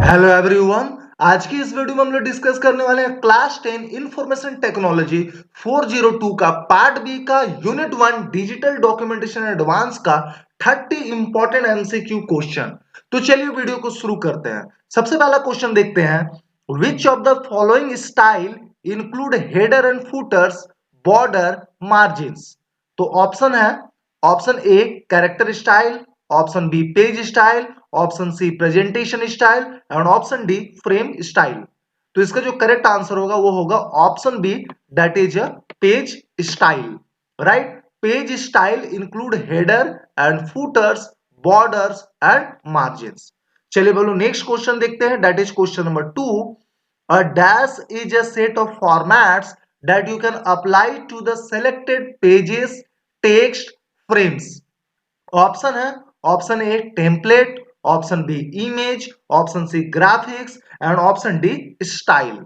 Hello everyone. आज की इस वीडियो में हम लोग डिस्कस करने वाले हैं क्लास 10 इंफॉर्मेशन टेक्नोलॉजी 402 का पार्ट बी का यूनिट 1 डिजिटल डॉक्यूमेंटेशन एडवांस का 30 इंपॉर्टेंट एमसीक्यू क्वेश्चन। तो चलिए वीडियो को शुरू करते हैं। सबसे पहला क्वेश्चन देखते हैं, which of the following style include header and footers, border, margins. तो ऑप्शन है, option A character style, option B page style, option C presentation style and option D frame style. तो इसका जो करेक्ट आंसर होगा वो होगा option B, that is a page style. Right, page style include header and footers, borders and margins. चलिए बोलो next question देखते हैं, that is question number 2। A dash is a set of formats that you can apply to the selected pages, text, frames. Option है, option A template, option B image, option C graphics and option D style.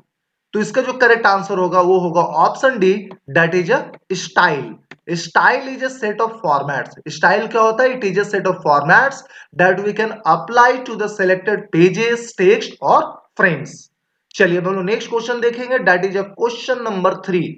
तो इसका जो correct answer होगा वो होगा option D, that is a style. Style is a set of formats. Style क्या होता है? It is a set of formats that we can apply to the selected pages, text और फ्रेम्स। चलिए हम लोग नेक्स्ट क्वेश्चन देखेंगे, that is a question number 3।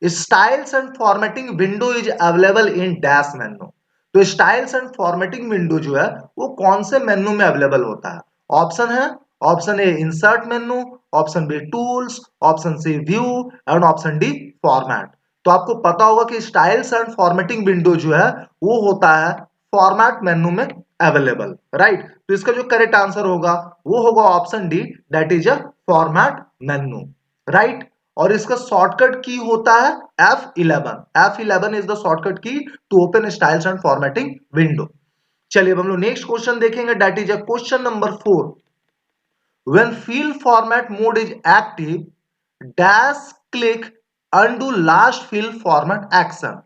Styles and formatting window is available in dash menu. तो styles and formatting window जो है वो कौन से मेन्यू में अवेलेबल होता है? ऑप्शन है, option A insert menu, option B tools, option C view and option D format. तो आपको पता होगा कि स्टाइल्स एंड फॉर्मेटिंग विंडो जो है वो होता है फॉर्मेट मेन्यू में अवेलेबल। राइट, तो इसका जो करेक्ट आंसर होगा वो होगा option D, that is a format menu. Right, और इसका शॉर्टकट की होता है F11। F11 is the shortcut key to open styles and formatting window. चलिए अब हम लोग नेक्स्ट क्वेश्चन देखेंगे, that is a question number 4। When fill format mode is active, dash click undo last fill format action।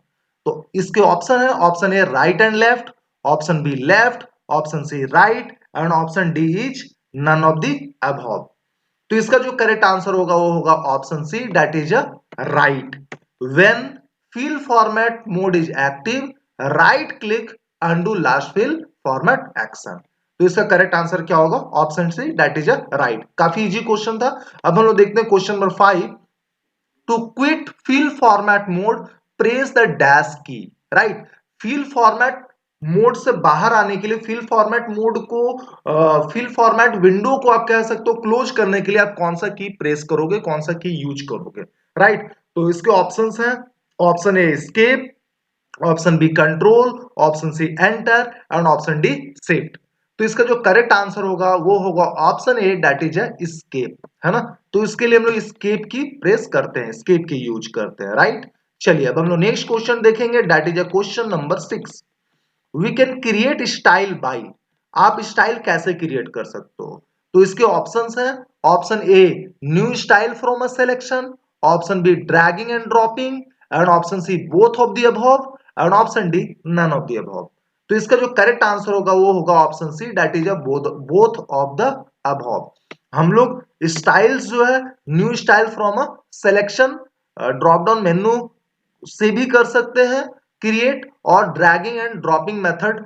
तो इसके option है, option A right and left, option B left, option C right and option D is none of the above. तो इसका जो correct answer होगा वो होगा option C, that is a right. When fill format mode is active, right click undo last fill format action। तो इसका correct answer क्या होगा? Option C, that is a right. काफी इजी क्वेश्चन था। अब हम लोग देखते हैं question number 5। To quit fill format mode, press the dash key. Right, fill format mode से बाहर आने के लिए, फिल फॉर्मेट मोड को, फिल फॉर्मेट विंडो को आप कह सकते हो क्लोज करने के लिए आप कौन सा की प्रेस करोगे, कौन सा की यूज करोगे? राइट, तो इसके ऑप्शंस हैं, option A escape, option B control, option C enter and option D shift. तो इसका जो करेक्ट आंसर होगा वो होगा option A, that is escape, है ना। तो इसके लिए हम लोग एस्केप की प्रेस करते हैं, एस्केप की यूज करते हैं। राइट, चलिए अब हम लोग नेक्स्ट क्वेश्चन देखेंगे, that is question number 6। We can create style by. आप स्टाइल कैसे क्रिएट कर सकते हो? तो इसके ऑप्शंस हैं, option A new style from a selection, option B dragging and dropping and option C both of the above and option D none of the above. तो इसका जो करेक्ट आंसर होगा वो होगा option C, that is both of the above. हम लोग styles जो है new style from a selection, drop down menu से भी कर सकते हैं क्रिएट, और ड्रैगिंग एंड ड्रॉपिंग मेथड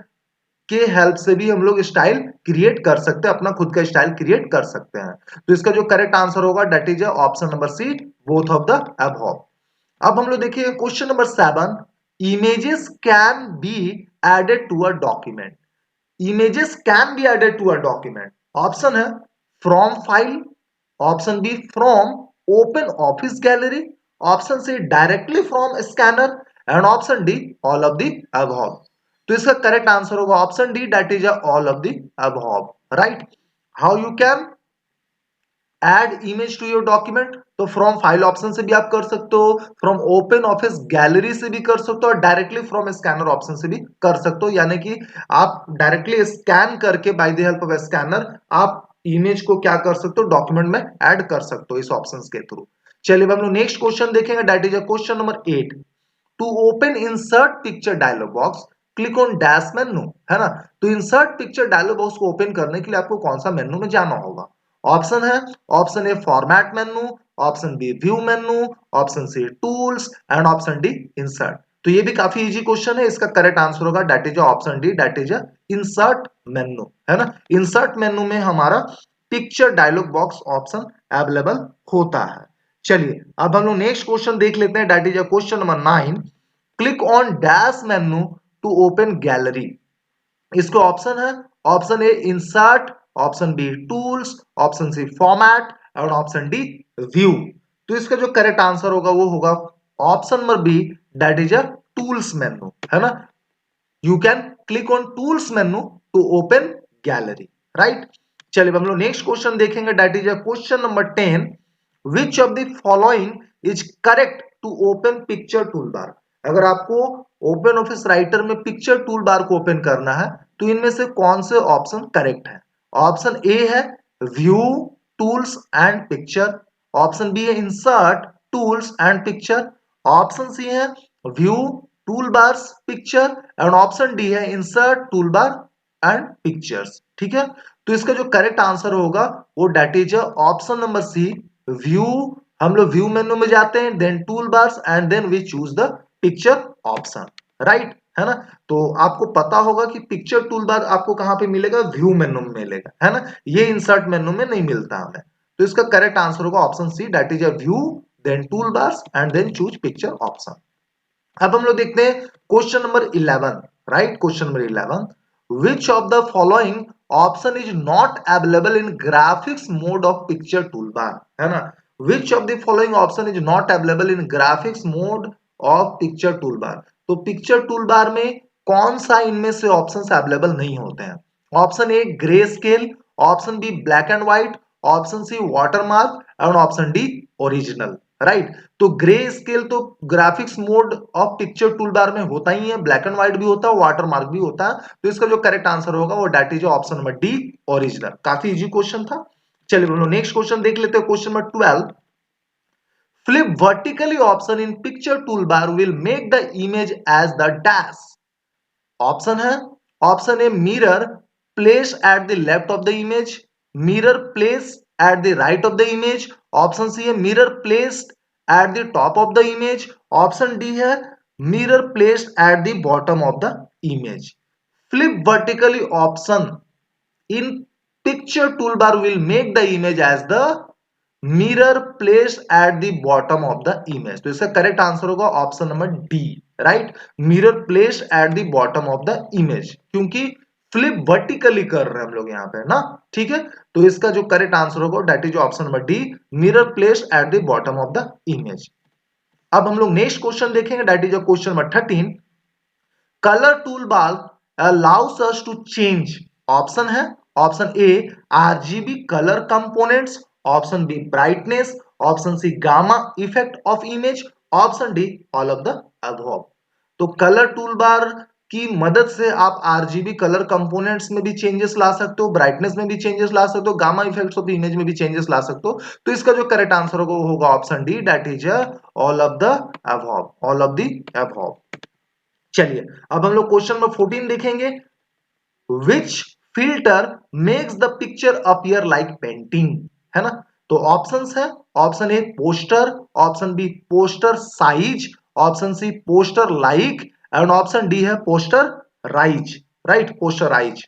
के हेल्प से भी हम लोग स्टाइल क्रिएट कर सकते हैं, अपना खुद का स्टाइल क्रिएट कर सकते हैं। तो इसका जो करेक्ट आंसर होगा that is option number C, both of the above. अब हम लोग देखिए question number 7। Images can be added to a document. Images can be added to a document. Option है from file, option B from open office gallery, option C directly from scanner and option D all of the above. तो इसका correct answer होगा option D, that is all of the above. Right, how you can add image to your document? तो from file option से भी आप कर सकते हो, फ्रॉम ओपन ऑफिस गैलरी से भी कर सकते हो और डायरेक्टली फ्रॉम स्कैनर ऑप्शन से भी कर सकते हो। यानी कि आप डायरेक्टली स्कैन करके bye the help of scanner आप इमेज को क्या कर सकते हो, डॉक्यूमेंट में ऐड कर सकते हो इस ऑप्शन के थ्रू। चलिए हम लोग नेक्स्ट क्वेश्चन देखेंगे, that is question number 8। To open insert picture dialog box, click on dash menu, है ना। तो इंसर्ट पिक्चर डायलॉग बॉक्स को ओपन करने के लिए आपको कौन सा मेन्यू में जाना होगा? ऑप्शन है, option A format menu, option B view menu, option C tools and option D insert. तो ये भी काफी इजी क्वेश्चन है, इसका करेक्ट आंसर होगा that is option D, that is insert menu, है ना। इंसर्ट मेन्यू में हमारा picture dialog box option available होता है। चलिए अब हम लोग नेक्स्ट क्वेश्चन देख लेते हैं, that is question number 9। Click on dash menu to open gallery. इसके ऑप्शन है, option A insert, option B tools, option C format और ऑप्शन डी व्यू। तो इसका जो करेक्ट आंसर होगा वो होगा option number B, that is tools menu, है ना। You can click on tools menu to open gallery, right. चलिए हम लोग नेक्स्ट क्वेश्चन देखेंगे, that is question number 10। Which of the following is correct to open picture tool bar. अगर आपको open office writer में picture tool bar को open करना है तो इनमें से कौन से ऑप्शन करेक्ट है। ऑप्शन ए है view, tools and picture, option B है insert, tools and picture, option C है view, tool bars, picture and option D है insert, tool bar and pictures. ठीक है, तो इसका जो करेक्ट आंसर होगा वो that is option number C, view. हम लोग व्यू मेन्यू में जाते हैं, then toolbars and then we choose the picture option, right, है ना। तो आपको पता होगा कि पिक्चर टूल बार आपको कहां पे मिलेगा, व्यू मेन्यू में मिलेगा, है ना। ये इंसर्ट मेन्यू में नहीं मिलता हमें। तो इसका करेक्ट आंसर होगा option C, that is view, then toolbars and then choose picture option. अब हम लोग देखते हैं question number 11, right. Question number 11, which of the following option is not available in graphics mode of picture toolbar, है ना। Which of the following option is not available in graphics mode of picture toolbar. तो picture toolbar में कौन सा इनमें से option available नहीं होते हैं। Option A greyscale, option B black and white, option C watermark और ऑप्शन डी ओरिजिनल, राइट। तो ग्रे स्केल तो graphics mode of picture tool bar में होता ही है, ब्लैक एंड व्हाइट भी होता है, वाटरमार्क भी होता है। तो इसका जो करेक्ट आंसर होगा वो that is option number D, original. काफी इजी क्वेश्चन था। चलिए हम लोग नेक्स्ट क्वेश्चन देख लेते हैं, question number 12। Flip vertically option in picture tool bar will make the image as the dash. Option है, option A mirror place at the left of the image, mirror place at the right of the image, option C है mirror placed at the top of the image, option D है mirror placed at the bottom of the image. Flip vertically option in picture toolbar will make the image as the mirror place at the bottom of the image. तो इसका correct answer होगा option number D, right. Mirror place at the bottom of the image, क्योंकि flip vertically कर रहे हैं हम लोग यहाँ पे ना, ठीक है। तो इसका जो करेक्ट आंसर होगा that is option number D, mirror place at the bottom of the image. अब हम लोग नेक्स्ट क्वेश्चन देखेंगे, that is question number 13। Colour tool bar allows us to change. Option है, option A RGB colour components, option B brightness, option C gamma effect of image, option D all of the above. तो colour tool bar की मदद से आप RGB colour components में भी changes ला सकते हो, ब्राइटनेस में भी चेंजेस ला सकते हो, गामा इफेक्ट्स ऑफ इमेज में भी चेंजेस ला सकते हो। तो इसका जो करेक्ट आंसर होगा वो होगा option D, that is all of the above, all of the above. चलिए अब हम लोग क्वेश्चन नंबर 14 देखेंगे। Which filter makes the picture appear like painting, है ना। तो ऑप्शंस है, option A poster, option B poster size, option C poster like and option D है पोस्टर राइज, राइट, पोस्टराइज।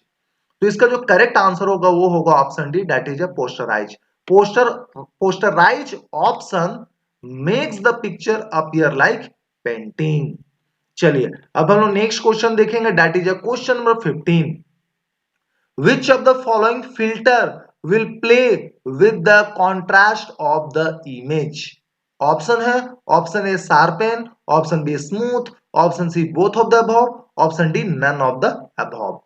तो इसका जो करेक्ट आंसर होगा वो होगा option D, that is a पोस्टराइज। पोस्टराइज option makes the picture appear like painting. चलिए अब हम लोग नेक्स्ट क्वेश्चन देखेंगे, that is a question number 15। Which of the following filter will play with the contrast of the image. Option है, option A sharpen, option B smooth, option C both of the above, option D none of the above.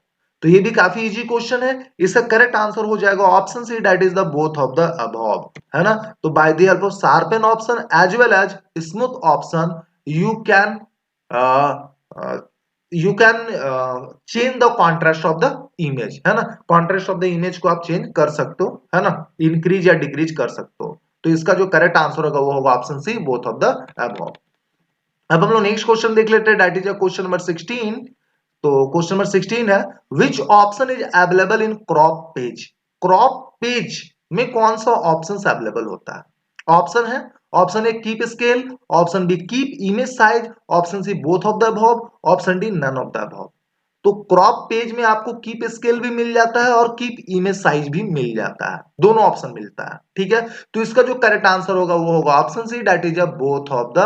तो ये भी काफी easy question है। इसका correct answer हो जाएगा option C, that is the both of the above, है ना। तो by the help of sharpen option as well as smooth option you can you can change the contrast of the image, है ना। Contrast of the image को आप change कर सकते हो, है ना, इंक्रीज या डिक्रीज कर सकते हो। तो इसका जो करेक्ट आंसर होगा वो होगा option C, both of the above. अब हम लोग नेक्स्ट क्वेश्चन देख लेते हैं, दैट इज क्वेश्चन नंबर 16। तो क्वेश्चन नंबर 16 है, which option is available in crop page. Crop page में कौन सा ऑप्शन अवेलेबल होता है। ऑप्शन है, option A keep scale, option B keep image size, option C both of the above, option D none of the above. तो crop page में आपको keep scale भी मिल जाता है और कीप इमेज साइज भी मिल जाता है, दोनों ऑप्शन मिलता है। ठीक है, तो इसका जो करेक्ट आंसर होगा वो होगा option C, that is a both of the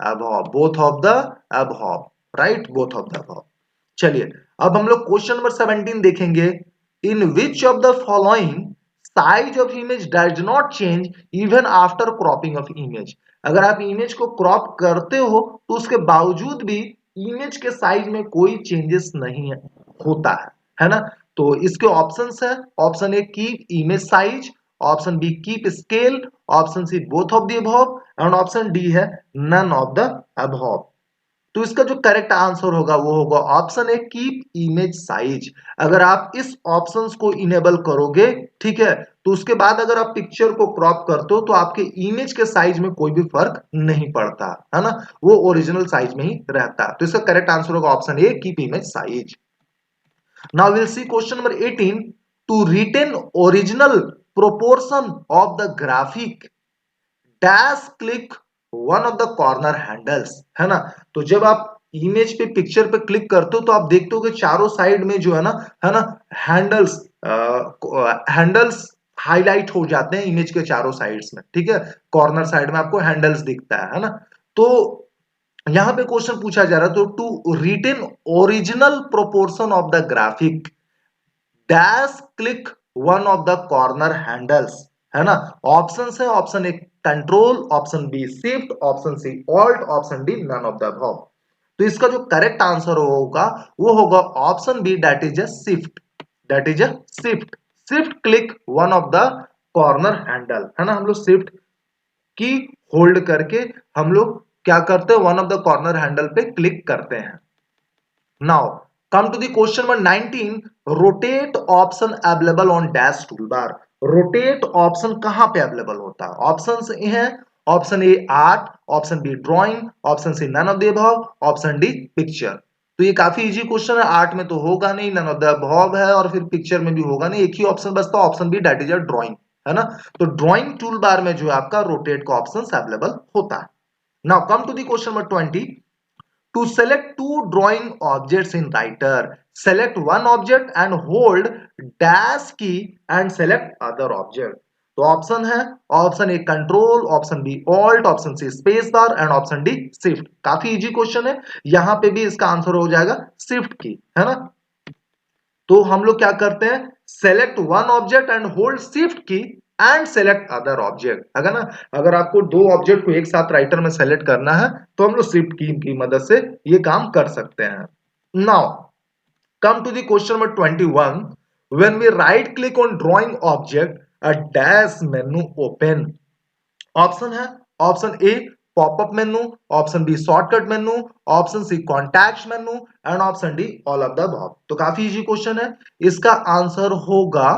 above, both of the above, right, both of the above. चलिए अब हम लोग क्वेश्चन नंबर 17 देखेंगे। In which of the following size of image does not change even after cropping of image. अगर आप image को crop करते हो तो उसके बावजूद भी इमेज के साइज में कोई चेंजेस नहीं होता है ना। तो इसके ऑप्शंस है, option A keep image size, option B keep scale, option C both of the above and option D है नन ऑफ द अबव। तो इसका जो करेक्ट आंसर होगा वो होगा option A keep image size. अगर आप इस ऑप्शंस को इनेबल करोगे, ठीक है, तो उसके बाद अगर आप पिक्चर को क्रॉप करते हो तो आपके इमेज के साइज में कोई भी फर्क नहीं पड़ता है ना, वो ओरिजिनल साइज में ही रहता है। तो इसका करेक्ट आंसर होगा option A keep image size. Now will see question number 18, to retain original proportion of the graphic dash click one of the corner handles, है ना। तो जब आप इमेज पे पिक्चर पे क्लिक करते हो तो आप देखते हो कि चारों साइड में जो है ना हैंडल्स, हैंडल्स हाईलाइट हो जाते हैं इमेज के चारों साइड्स में। ठीक है, कॉर्नर साइड में आपको हैंडल्स दिखता है ना। तो यहां पे क्वेश्चन पूछा जा रहा है, तो to retain original proportion of the graphic dash click one of the corner handles, है ना। ऑप्शन है, option A control, option B shift, option C alt, option D none of the above. तो इसका जो करेक्ट आंसर होगा वो होगा option B, that is a shift, that is a shift. Shift click one of the corner handle, है ना। हम लोग शिफ्ट की होल्ड करके हम लोग क्या करते हैं, one of the corner handle पे क्लिक करते हैं। Now, come to the question number 19. Rotate option available on dash toolbar. Rotate option कहां पे अवेलेबल होता है? ऑप्शंस हैं, option A art, option B drawing, option C none of the above, option D picture. तो ये काफी easy question है, art में तो होगा नहीं, नन ऑफ द अबव है और फिर पिक्चर में भी होगा नहीं, एक ही ऑप्शन बचता है, option B, that is a drawing, है ना। तो ड्राइंग टूल बार में जो है आपका रोटेट का ऑप्शन अवेलेबल होता है। Now come to the question number 20. To select two drawing objects in writer, select one object and hold dash key and select other object. तो ऑप्शन है, option A control, option B alt, option C space bar and option D shift. काफी easy question है, यहां पे भी इसका answer हो जाएगा शिफ्ट की, है ना। तो हम लोग क्या करते हैं, select one object and hold shift की एंड सेलेक्ट अदर ऑब्जेक्ट, अगर ना, अगर आपको दो ऑब्जेक्ट को एक साथ राइटर में सेलेक्ट करना है तो हम लोग शिफ्ट की मदद से ये काम कर सकते हैं। Now come to the question number 21. When we right click on drawing object, a dash menu open. Option है, option A popup menu, option B shortcut menu, option C contact menu and option D all of the above. तो काफी easy question है, इसका answer होगा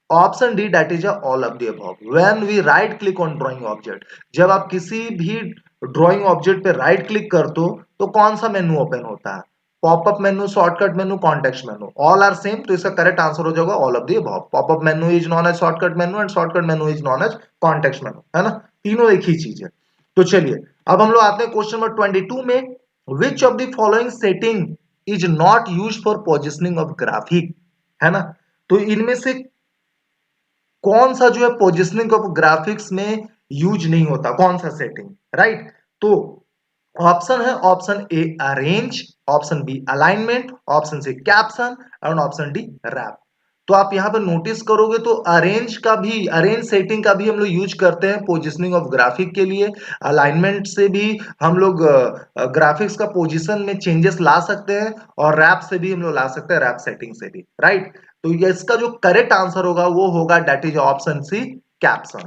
option D, that is all of the above. When we right click on drawing object, जब आप किसी भी drawing object पे राइट क्लिक करते हो तो कौन सा मेनू ओपन होता है, popup menu, shortcut menu, context menu, all are same. तो इसका करेक्ट आंसर हो जाएगा all of the above. Popup menu is known as shortcut menu and shortcut menu is known as context menu, है ना, तीनों एक ही चीज है। तो चलिए अब हम लोग आते हैं क्वेश्चन नंबर 22 में, which of the following setting is not use for positioning of graphic, है ना। तो इनमें से कौन सा जो है पोजिशनिंग ऑफ ग्राफिक्स में यूज नहीं होता, कौन सा सेटिंग, राइट। तो ऑप्शन है, option A arrange, option B alignment, option C caption and option D wrap. तो आप यहां पर नोटिस करोगे तो अरेंज का भी, अरेंज सेटिंग का भी हम लोग यूज करते हैं पोजिशनिंग ऑफ ग्राफिक के लिए। अलाइनमेंट से भी हम लोग ग्राफिक्स का पोजीशन में चेंजेस ला सकते हैं और रैप से भी हम लोग ला सकते हैं, रैप सेटिंग से भी, राइट। तो ये इसका जो करेक्ट आंसर होगा वो होगा that is option C caption.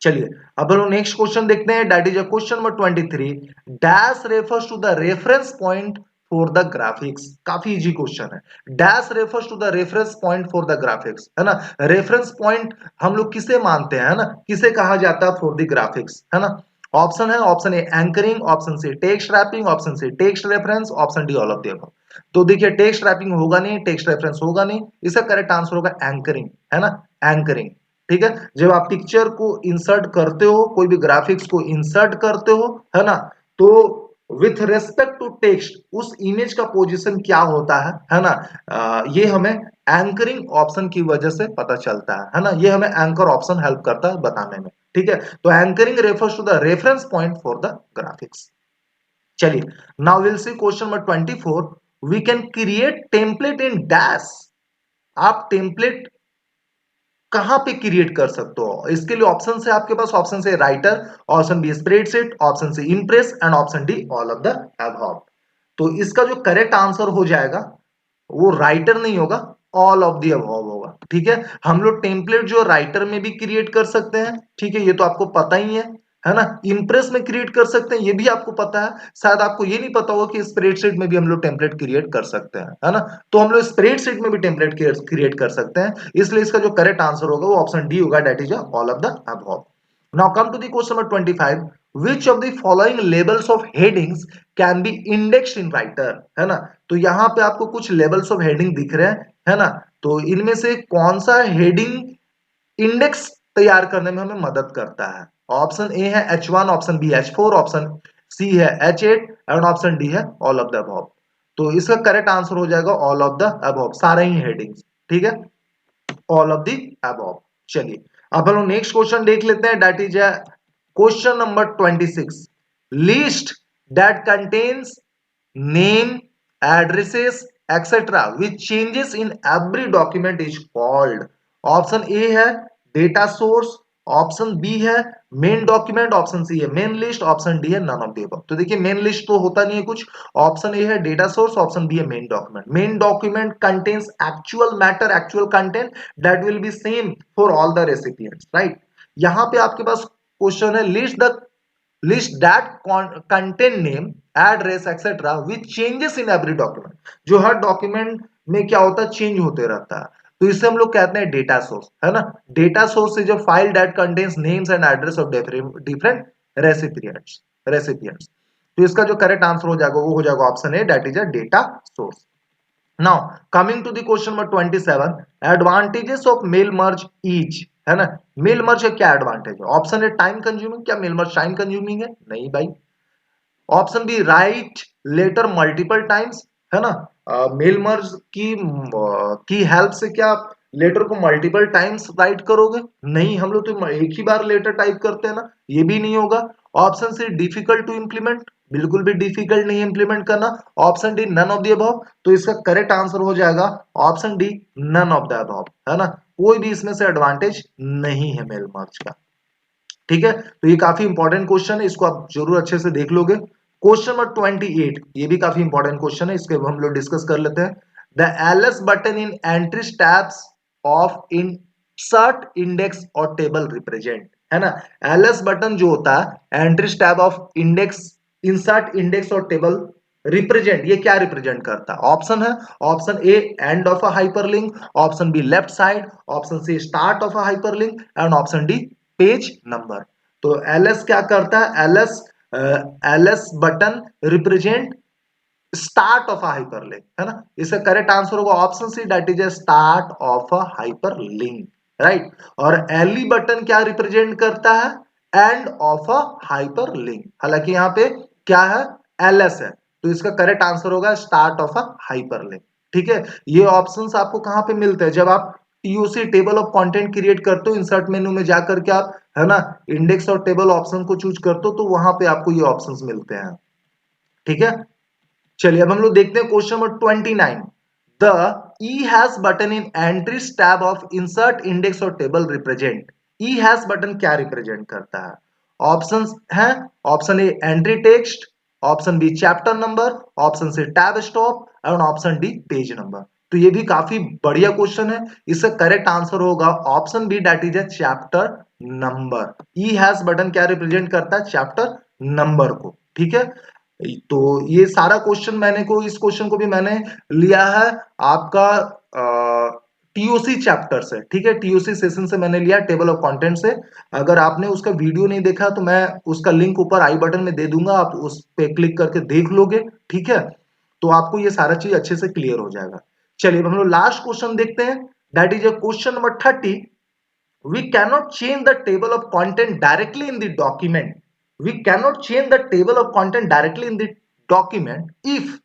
चलिए अब हम लोग नेक्स्ट क्वेश्चन देखते हैं, that is question number 23. Dash refers to the reference point for the graphics. काफी इजी क्वेश्चन है, dash refers to the reference point for the graphics, है ना। रेफरेंस पॉइंट हम लोग किसे मानते हैं, है ना, किसे कहा जाता है फॉर द ग्राफिक्स, है ना। ऑप्शन है, option A anchoring, option C text wrapping, option C text reference, option D all of the above. तो देखिए टेक्स्ट रैपिंग होगा नहीं, टेक्स्ट रेफरेंस होगा नहीं, इसका करेक्ट आंसर होगा एंकरिंग, है ना, एंकरिंग। ठीक है, जब आप पिक्चर को इंसर्ट करते हो, कोई भी ग्राफिक्स को इंसर्ट करते हो, है ना, तो विथ रेस्पेक्ट टू टेक्स्ट उस इमेज का पोजीशन क्या होता है ना। ये हमें एंकरिंग ऑप्शन की वजह से पता चलता है ना। ये हमें एंकर ऑप्शन हेल्प करता है बताने में, ठीक है। तो anchoring refers to the reference point for the graphics. चलिए, now will see question number 24। We can create template in dash. आप टेम्पलेट कहां पे क्रिएट कर सकते हो? इसके लिए ऑप्शन है आपके पास। ऑप्शन से writer, option B spreadsheet, option C impress and option D all of the above. तो इसका जो करेक्ट आंसर हो जाएगा वो राइटर नहीं होगा, ऑल ऑफ दी अबव होगा, ठीक है। हम लोग टेम्पलेट जो राइटर में भी क्रिएट कर सकते हैं, ठीक है, ये तो आपको पता ही है ना। इंप्रेस में क्रिएट कर सकते हैं, ये भी आपको पता है। शायद आपको ये नहीं पता होगा कि स्प्रेडशीट में भी हम लोग टेम्पलेट क्रिएट कर सकते हैं, है ना। तो हम लोग स्प्रेडशीट में भी टेम्पलेट क्रिएट कर सकते हैं, इसलिए इसका जो करेक्ट आंसर होगा वो ऑप्शन डी होगा, that is all of the above. Now come to the question number 25. Which of the following labels of headings can be indexed in writer? है ना। तो यहाँ पे आपको कुछ लेवल्स ऑफ हेडिंग दिख रहे हैं, है ना। तो इनमें से कौन सा हेडिंग इंडेक्स तैयार करने में हमें मदद करता है? ऑप्शन ए है H1, option B H4, option C है H8 एंड ऑप्शन डी है ऑल ऑफ द अबव। तो इसका करेक्ट आंसर हो जाएगा ऑल ऑफ द अबव, सारे ही हेडिंग्स, ठीक है, ऑल ऑफ द अबव। चलिए, अब हम लोग नेक्स्ट क्वेश्चन देख लेते हैं, that is question number 26। List that contains name, addresses, etc. which changes in every document is called। Option A है डेटा सोर्स, ऑप्शन बी है मेन डॉक्यूमेंट, ऑप्शन सी है मेन लिस्ट, ऑप्शन डी है none of the above. तो देखिए main list तो होता नहीं है कुछ। ऑप्शन ए है डेटा सोर्स, ऑप्शन बी है main document. Main document contains actual matter, actual content that will be same for all the recipients, right. यहां पे आपके पास क्वेश्चन है list that contain name, address, etc. which changes in every document। जो हर document में क्या होता है, change होते रहता है। तो इसे हम लोग कहते हैं डेटा सोर्स, है ना। Data source is a file that contains names and address of different recipients. तो इसका जो करेक्ट आंसर हो जाएगा वो हो जाएगा option A, that is a data source. Now coming to the question number 27। Advantages of mail merge is, है ना। मेल मर्ज का क्या एडवांटेज है? Option A time consuming. क्या मेल मर्ज टाइम कंज्यूमिंग है? नहीं भाई। Option B write letter multiple times, है ना। मेल मर्ज की हेल्प से क्या आप लेटर को मल्टीपल टाइम्स राइट करोगे? नहीं, हम लोग तो एक ही बार लेटर टाइप करते हैं ना, ये भी नहीं होगा। Option C difficult to implement, बिल्कुल भी डिफिकल्ट नहीं इंप्लीमेंट करना। Option D none of the above. तो इसका करेक्ट आंसर हो जाएगा option D none of the above, है ना। कोई भी इसमें से एडवांटेज नहीं है मेल मर्ज का, ठीक है। तो ये काफी इंपॉर्टेंट क्वेश्चन है, इसको आप जरूर अच्छे से देख लोगे। क्वेश्चन नंबर 28, ये भी काफी इंपॉर्टेंट क्वेश्चन है, इसके हम लोग डिस्कस कर लेते हैं। The LS button in entry tabs of insert index और टेबल रिप्रेजेंट, है ना। एलएस बटन जो होता है entry tab of index, insert index और टेबल रिप्रेजेंट, ये क्या रिप्रेजेंट करता है? ऑप्शन है, option A end of a hyperlink, option B left side, option C start of a hyperlink and option D page number. तो LS क्या करता है? LS button represent start of a hyperlink, है ना। इसका करेक्ट आंसर होगा option C, that is a start of a hyperlink, right. और LE button क्या रिप्रेजेंट करता है? End of a hyperlink. हालांकि यहाँ पे क्या है? एलएस है, तो इसका करेक्ट आंसर होगा स्टार्ट ऑफ अ हाइपरलिंक, ठीक है। ये ऑप्शंस आपको कहां पे मिलते हैं? जब आप TOC table of content create करते हो, इंसर्ट मेनू में जाकर के आप, है ना, इंडेक्स और टेबल ऑप्शन को चूज करते हो, तो वहां पे आपको ये ऑप्शंस मिलते हैं, ठीक है। चलिए, अब हम लोग देखते हैं question number 29। The E has button in entries tab of insert index और table represent. E has button क्या रिप्रेजेंट करता है? ऑप्शंस हैं, option A entry text, option B chapter number, option C tab stop and option D page number. तो ये भी काफी बढ़िया क्वेश्चन है, इसका करेक्ट आंसर होगा option B, that is a chapter number. E has button क्या रिप्रेजेंट करता है? चैप्टर नंबर को, ठीक है। तो ये सारा क्वेश्चन इस क्वेश्चन को भी मैंने लिया है आपका टीओसी चैप्टर से, ठीक है। टीओसी सेशन से मैंने लिया, टेबल ऑफ कंटेंट से। अगर आपने उसका वीडियो नहीं देखा तो मैं उसका लिंक ऊपर आई बटन में दे दूंगा, आप उस पे क्लिक करके देख लोगे, ठीक है। तो आपको ये सारा चीज अच्छे से क्लियर हो जाएगा। चलिए, अब हम लोग लास्ट क्वेश्चन देखते हैं, that is a question number 30। We cannot change the table of content directly in the document, We cannot change the table of content directly in the document if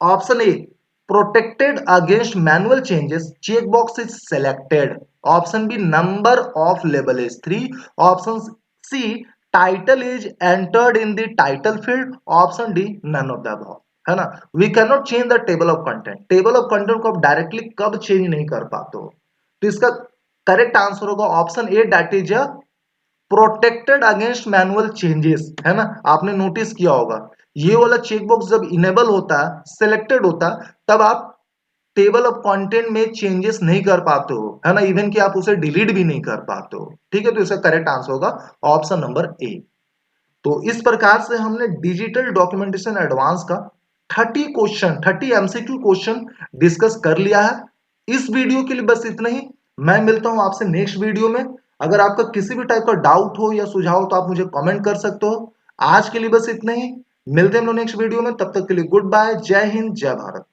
option A, protected against manual changes, checkbox is selected. Option B, number of label is 3. Option C, title is entered in the title field. Option D, none of the above. है ना? We cannot change the table of content. Table of content को आप directly कब change नहीं कर पाते हो? तो इसका करेक्ट आंसर होगा option A, that is a protected against manual changes, है ना? आपने नोटिस किया होगा ये वाला चेकबॉक्स जब इनेबल होता है, सिलेक्टेड होता है, तब आप टेबल ऑफ कंटेंट में चेंजेस नहीं कर पाते हो, है ना? इवन कि आप उसे डिलीट भी नहीं कर पाते हो। ठीक है, तो इसका करेक्ट आंसर होगा ऑप्शन नंबर ए। तो इस प्रकार से हमने डिजिटल डॉक्यूमेंटेशन एडवांस का 30 एमसीक्यू क्वेश्चन डिस्कस कर लिया है। इस वीडियो के लिए बस इतना ही। मैं मिलता हूं आपसे नेक्स्ट वीडियो में। अगर आपका किसी भी टाइप का डाउट हो या सुझाव हो तो आप मुझे कमेंट कर सकते हो। आज के लिए बस इतना ही। मिलते हैं हम लोग नेक्स्ट वीडियो में। तब तक के लिए गुड बाय। जय हिंद, जय भारत।